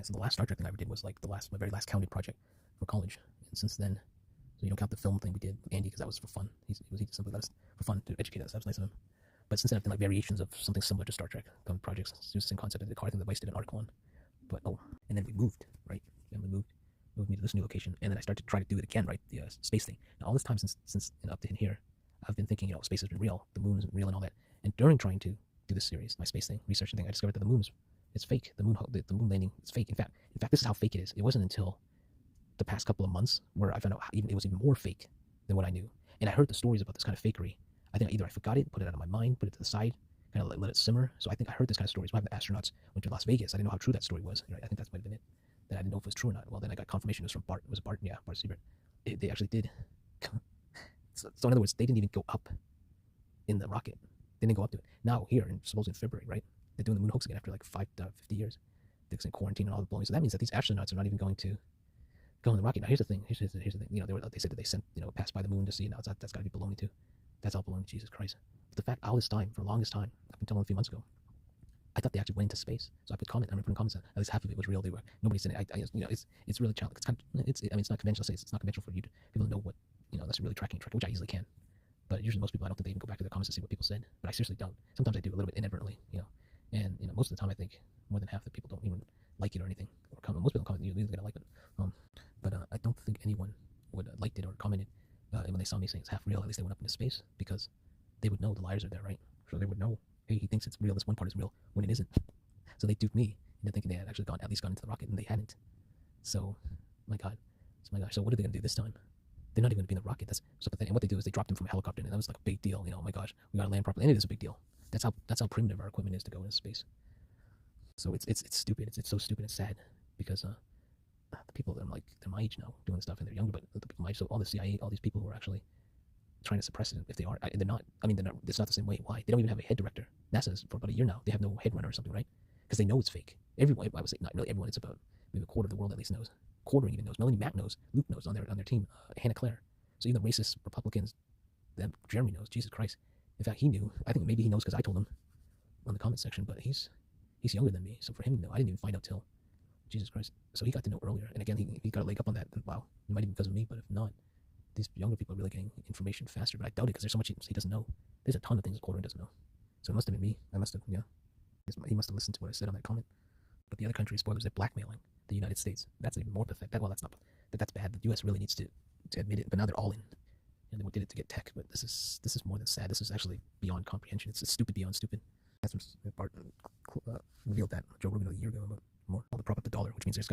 so the last Star Trek thing I ever did was like my very last counted project for college. And since then, so you don't count the film thing we did with Andy because that was for fun. He did something that was for fun to educate us. That was nice of him. But since then, I've done like variations of something similar to Star Trek projects. It's the same concept. I did the car thing that Vice did an article on. But and then we moved, right? Then we moved me to this new location, and then I started to try to do it again, right? The space thing. Now all this time since up to in here, I've been thinking, space has been real, the moon is real, and all that. And during trying to do this series, my space thing, researching thing, I discovered that the moon is fake. The moon landing is fake. In fact, this is how fake it is. It wasn't until the past couple of months where I found out it was even more fake than what I knew. And I heard the stories about this kind of fakery. I think either I forgot it, put it out of my mind, put it to the side, kind of let it simmer. So I think I heard this kind of stories. When the astronauts went to Las Vegas, I didn't know how true that story was. Right? I think that might have been it. That I didn't know if it was true or not. Well, then I got confirmation it was from Bart. It was Bart, yeah, Bart Siebert. They actually did. So in other words, they didn't even go up in the rocket. They didn't go up to it. Now here, supposedly in February, right? They're doing the moon hoax again after like 50 years. They're in quarantine and all the blowing. So that means that these astronauts are not even going to go in the rocket. Now here's the thing. Here's the thing. They said that they sent passed by the moon to see. Now that's got to be baloney too. That's all baloney. Jesus Christ. But the fact all this time, for the longest time, up until a few months ago, I thought they actually went into space. So I put comment. I'm putting comments. At least half of it was real. Nobody said it. It's really challenging. It's not conventional. It's not conventional for you people to know what that's really tracking, which I easily can. But usually most people, I don't think they even go back to their comments to see what people said. But I seriously don't. Sometimes I do a little bit inadvertently, And most of the time I think more than half the people don't even like it or anything or comment. Most people comment. You're either gonna like it. But I don't think anyone would have liked it or commented when they saw me saying it's half real. At least they went up into space because they would know the liars are there, right? So they would know, hey, he thinks it's real. This one part is real when it isn't. So they duped me into thinking they had actually at least gone into the rocket, and they hadn't. So, my God. So what are they gonna do this time? They're not even going to be in the rocket. That's so pathetic. And what they do is they dropped them from a helicopter, and that was like a big deal. Oh my gosh, we got to land properly. And it is a big deal. That's how primitive our equipment is to go into space. So it's stupid. It's so stupid. It's sad because the people that they're my age now doing this stuff, and they're younger, but the people my age, so all the CIA, all these people who are actually trying to suppress it, if they are, they're not. I mean, they're not. It's not the same way. Why? They don't even have a head director. NASA's for about a year now. They have no head runner or something, right? Because they know it's fake. Everyone, I would say, not really everyone. It's about maybe a quarter of the world at least knows. Quartering even knows. Melanie Mack knows. Luke knows on their team. Hannah Claire. So even the racist Republicans, that Jeremy knows. Jesus Christ. In fact, he knew. I think maybe he knows because I told him on the comment section. But he's younger than me, so for him to know, I didn't even find out till Jesus Christ. So he got to know earlier. And again, he got a leg up on that. And wow, it might be because of me. But if not, these younger people are really getting information faster. But I doubt it because there's so much he doesn't know. There's a ton of things Quartering doesn't know. So it must have been me. He must have listened to what I said on that comment. But the other country, spoilers, they're blackmailing the United States. That's even more pathetic. Well, that's not. That's bad. The U.S. really needs to admit it. But now they're all in. And they did it to get tech. But this is more than sad. This is actually beyond comprehension. It's stupid beyond stupid. That's when Bart revealed that Joe Rogan a year ago about more. All to prop up the dollar, which means there's going to